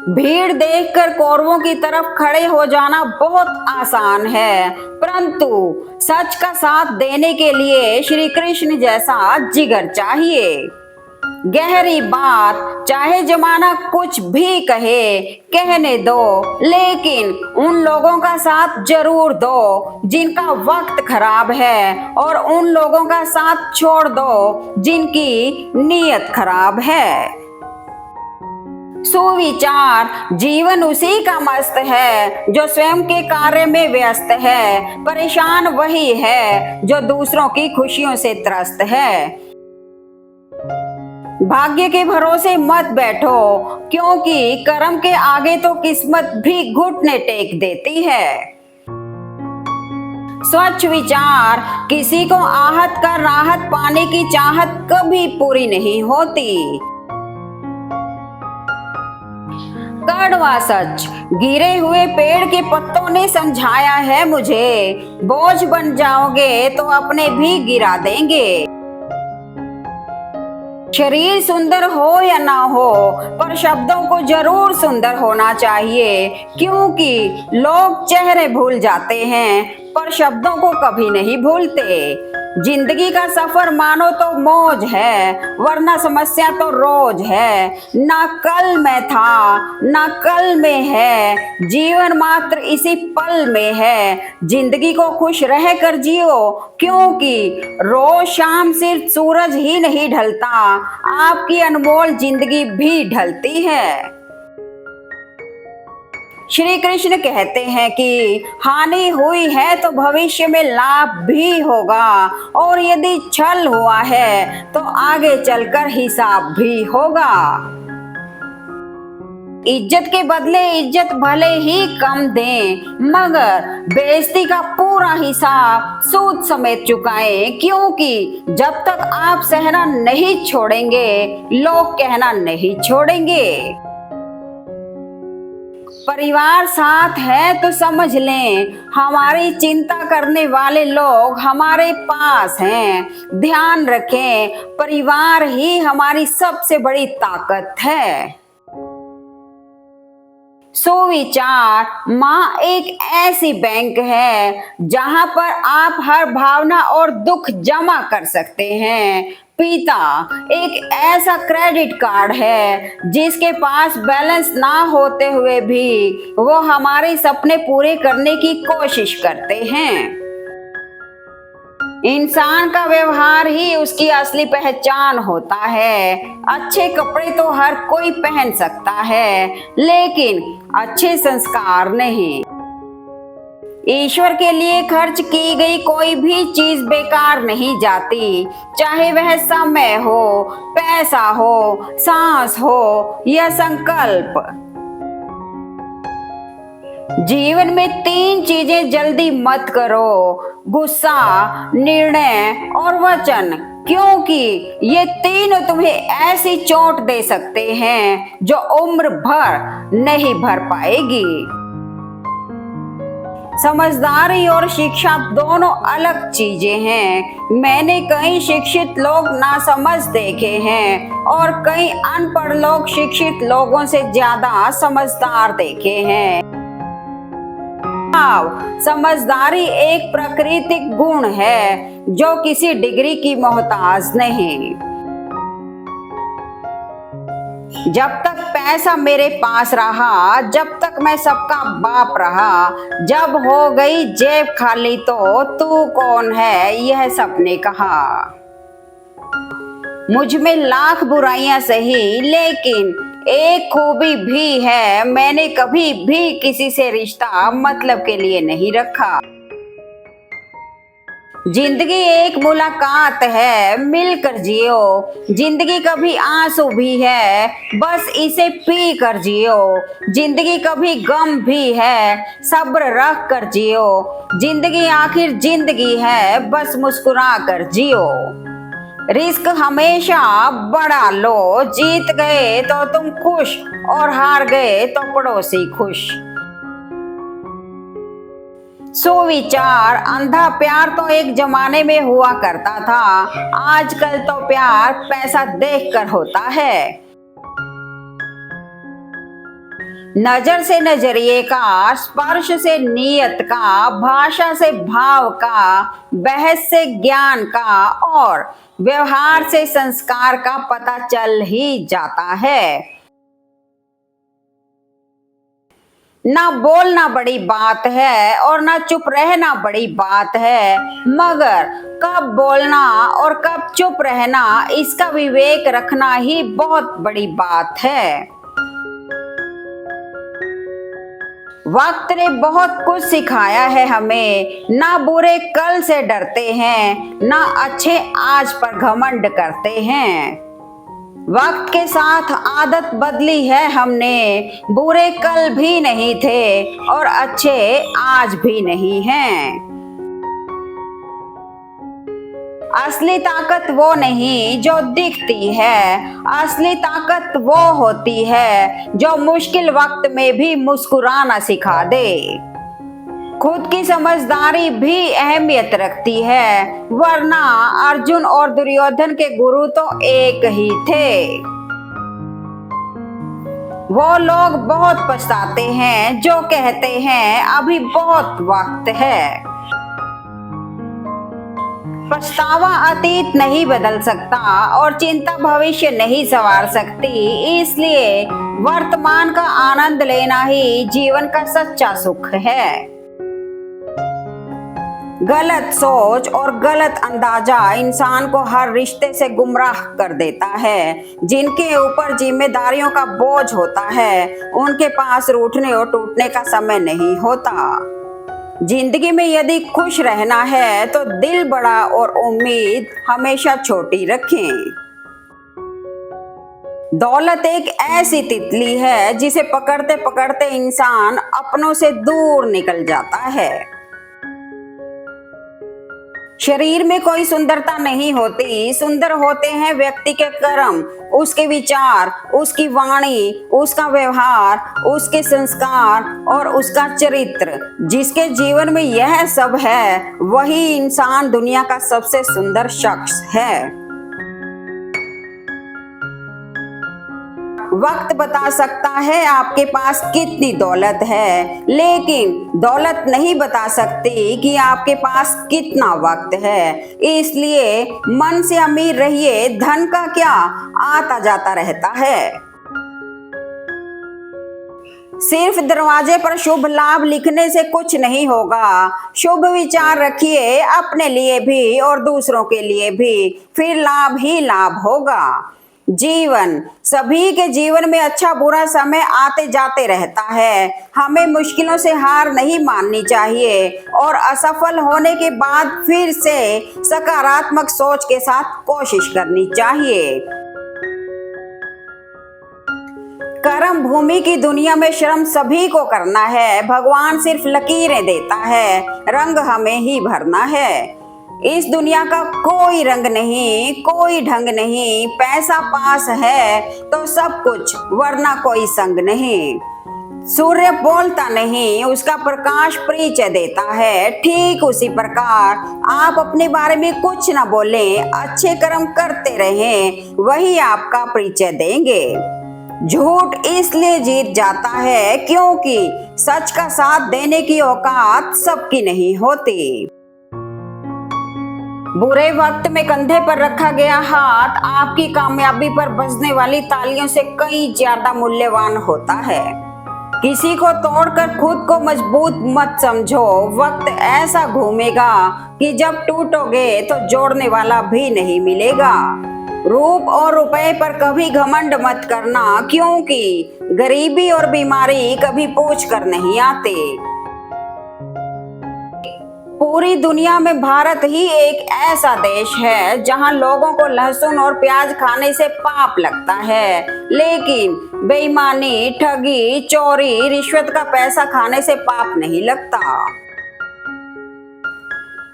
भीड़ देखकर कौरवों की तरफ खड़े हो जाना बहुत आसान है, परंतु सच का साथ देने के लिए श्री कृष्ण जैसा जिगर चाहिए। गहरी बात चाहे जमाना कुछ भी कहे, कहने दो, लेकिन उन लोगों का साथ जरूर दो जिनका वक्त खराब है, और उन लोगों का साथ छोड़ दो जिनकी नीयत खराब है। सुविचार जीवन उसी का मस्त है जो स्वयं के कार्य में व्यस्त है। परेशान वही है जो दूसरों की खुशियों से त्रस्त है। भाग्य के भरोसे मत बैठो, क्योंकि कर्म के आगे तो किस्मत भी घुटने टेक देती है। स्वच्छ विचार किसी को आहत कर राहत पाने की चाहत कभी पूरी नहीं होती। कड़वा सच गिरे हुए पेड़ के पत्तों ने समझाया है मुझे, बोझ बन जाओगे तो अपने भी गिरा देंगे। शरीर सुंदर हो या ना हो, पर शब्दों को जरूर सुंदर होना चाहिए, क्योंकि लोग चेहरे भूल जाते हैं पर शब्दों को कभी नहीं भूलते। जिंदगी का सफर मानो तो मौज है, वरना समस्या तो रोज है। ना कल में था ना कल में है, जीवन मात्र इसी पल में है। जिंदगी को खुश रह कर जियो, क्योंकि रोज शाम सिर्फ सूरज ही नहीं ढलता, आपकी अनमोल जिंदगी भी ढलती है। श्री कृष्ण कहते हैं कि हानि हुई है तो भविष्य में लाभ भी होगा, और यदि छल हुआ है तो आगे चलकर हिसाब भी होगा। इज्जत के बदले इज्जत भले ही कम दें, मगर बेइज्जती का पूरा हिसाब सूद समेत चुकाएं, क्योंकि जब तक आप सहना नहीं छोड़ेंगे, लोग कहना नहीं छोड़ेंगे। परिवार साथ है तो समझ लें, हमारी चिंता करने वाले लोग हमारे पास हैं। ध्यान रखें, परिवार ही हमारी सबसे बड़ी ताकत है। सुविचार माँ एक ऐसी बैंक है जहां पर आप हर भावना और दुख जमा कर सकते हैं। पिता एक ऐसा क्रेडिट कार्ड है जिसके पास बैलेंस ना होते हुए भी वो हमारे सपने पूरे करने की कोशिश करते हैं। इंसान का व्यवहार ही उसकी असली पहचान होता है। अच्छे कपड़े तो हर कोई पहन सकता है, लेकिन अच्छे संस्कार नहीं। ईश्वर के लिए खर्च की गई कोई भी चीज बेकार नहीं जाती, चाहे वह समय हो, पैसा हो, सांस हो या संकल्प। जीवन में 3 चीजें जल्दी मत करो: गुस्सा, निर्णय और वचन, क्योंकि ये तीनों तुम्हें ऐसी चोट दे सकते हैं जो उम्र भर नहीं भर पाएगी। समझदारी और शिक्षा दोनों अलग चीजें हैं। मैंने कई शिक्षित लोग नासमझ देखे हैं और कई अनपढ़ लोग शिक्षित लोगों से ज्यादा समझदार देखे हैं। समझदारी एक प्राकृतिक गुण है जो किसी डिग्री की मोहताज नहीं। जब तक पैसा मेरे पास रहा, जब तक मैं सबका बाप रहा, जब हो गई जेब खाली तो तू कौन है, यह सबने कहा। मुझ में लाख बुराइयां सही, लेकिन एक खूबी भी है, मैंने कभी भी किसी से रिश्ता मतलब के लिए नहीं रखा। जिंदगी एक मुलाकात है, मिलकर जियो। जिंदगी कभी आंसू भी है, बस इसे पी कर जियो। जिंदगी कभी गम भी है, सब्र रख कर जियो। जिंदगी आखिर जिंदगी है, बस मुस्कुरा कर जियो। रिस्क हमेशा बढ़ा लो, जीत गए तो तुम खुश और हार गए तो पड़ोसी खुश। सुविचार अंधा प्यार तो एक जमाने में हुआ करता था, आजकल तो प्यार पैसा देखकर होता है। नजर से नजरिए का, स्पर्श से नियत का, भाषा से भाव का, बहस से ज्ञान का और व्यवहार से संस्कार का पता चल ही जाता है। ना बोलना बड़ी बात है और ना चुप रहना बड़ी बात है, मगर कब बोलना और कब चुप रहना इसका विवेक रखना ही बहुत बड़ी बात है। वक्त ने बहुत कुछ सिखाया है हमें, ना बुरे कल से डरते हैं, ना अच्छे आज पर घमंड करते हैं। वक्त के साथ आदत बदली है हमने, बुरे कल भी नहीं थे और अच्छे आज भी नहीं हैं। असली ताकत वो नहीं जो दिखती है, असली ताकत वो होती है जो मुश्किल वक्त में भी मुस्कुराना सिखा दे। खुद की समझदारी भी अहमियत रखती है, वरना अर्जुन और दुर्योधन के गुरु तो एक ही थे। वो लोग बहुत पछताते हैं जो कहते हैं अभी बहुत वक्त है। पछतावा अतीत नहीं बदल सकता और चिंता भविष्य नहीं संवार सकती, इसलिए वर्तमान का आनंद लेना ही जीवन का सच्चा सुख है। गलत सोच और गलत अंदाजा इंसान को हर रिश्ते से गुमराह कर देता है। जिनके ऊपर जिम्मेदारियों का बोझ होता है, उनके पास रूठने और टूटने का समय नहीं होता। जिंदगी में यदि खुश रहना है तो दिल बड़ा और उम्मीद हमेशा छोटी रखें। दौलत एक ऐसी तितली है जिसे पकड़ते पकड़ते इंसान अपनों से दूर निकल जाता है। शरीर में कोई सुंदरता नहीं होती, सुंदर होते हैं व्यक्ति के कर्म, उसके विचार, उसकी वाणी, उसका व्यवहार, उसके संस्कार और उसका चरित्र। जिसके जीवन में यह सब है, वही इंसान दुनिया का सबसे सुंदर शख्स है। वक्त बता सकता है आपके पास कितनी दौलत है, लेकिन दौलत नहीं बता सकती कि आपके पास कितना वक्त है। इसलिए मन से अमीर रहिए, धन का क्या, आता जाता रहता है। सिर्फ दरवाजे पर शुभ लाभ लिखने से कुछ नहीं होगा। शुभ विचार रखिए अपने लिए भी और दूसरों के लिए भी, फिर लाभ ही लाभ होगा। जीवन, सभी के जीवन में अच्छा बुरा समय आते जाते रहता है। हमें मुश्किलों से हार नहीं माननी चाहिए और असफल होने के बाद फिर से सकारात्मक सोच के साथ कोशिश करनी चाहिए। कर्म भूमि की दुनिया में श्रम सभी को करना है। भगवान सिर्फ लकीरें देता है, रंग हमें ही भरना है। इस दुनिया का कोई रंग नहीं, कोई ढंग नहीं। पैसा पास है तो सब कुछ, वरना कोई संग नहीं। सूर्य बोलता नहीं, उसका प्रकाश परिचय देता है। ठीक उसी प्रकार आप अपने बारे में कुछ न बोलें, अच्छे कर्म करते रहें, वही आपका परिचय देंगे। झूठ इसलिए जीत जाता है क्योंकि सच का साथ देने की औकात सबकी नहीं होती। बुरे वक्त में कंधे पर रखा गया हाथ आपकी कामयाबी पर बजने वाली तालियों से कई ज्यादा मूल्यवान होता है। किसी को तोड़कर खुद को मजबूत मत समझो। वक्त ऐसा घूमेगा कि जब टूटोगे तो जोड़ने वाला भी नहीं मिलेगा। रूप और रुपए पर कभी घमंड मत करना, क्योंकि गरीबी और बीमारी कभी पूछ कर नहीं आते। पूरी दुनिया में भारत ही एक ऐसा देश है जहां लोगों को लहसुन और प्याज खाने से पाप लगता है, लेकिन बेईमानी, ठगी, चोरी, रिश्वत का पैसा खाने से पाप नहीं लगता।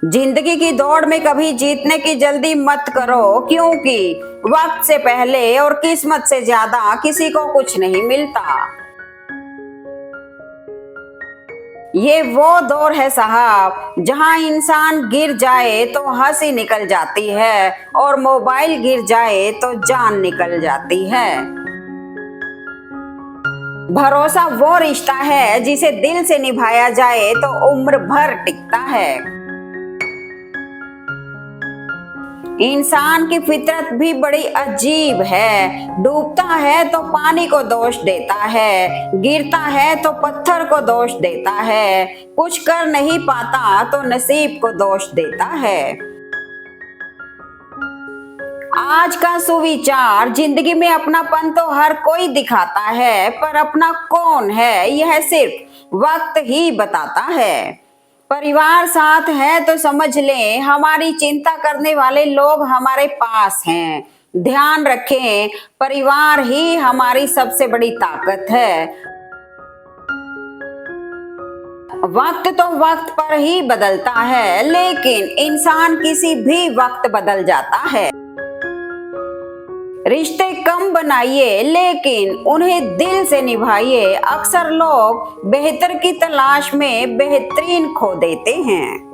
जिंदगी की दौड़ में कभी जीतने की जल्दी मत करो, क्योंकि वक्त से पहले और किस्मत से ज्यादा किसी को कुछ नहीं मिलता। ये वो दौर है साहब जहां इंसान गिर जाए तो हंसी निकल जाती है और मोबाइल गिर जाए तो जान निकल जाती है। भरोसा वो रिश्ता है जिसे दिल से निभाया जाए तो उम्र भर टिकता है। इंसान की फितरत भी बड़ी अजीब है। डूबता है तो पानी को दोष देता है, गिरता है तो पत्थर को दोष देता है, कुछ कर नहीं पाता तो नसीब को दोष देता है। आज का सुविचार, जिंदगी में अपनापन तो हर कोई दिखाता है, पर अपना कौन है यह सिर्फ वक्त ही बताता है। परिवार साथ है तो समझ लें हमारी चिंता करने वाले लोग हमारे पास हैं। ध्यान रखें, परिवार ही हमारी सबसे बड़ी ताकत है। वक्त तो वक्त पर ही बदलता है, लेकिन इंसान किसी भी वक्त बदल जाता है। रिश्ते कम बनाइए लेकिन उन्हें दिल से निभाइए। अक्सर लोग बेहतर की तलाश में बेहतरीन खो देते हैं।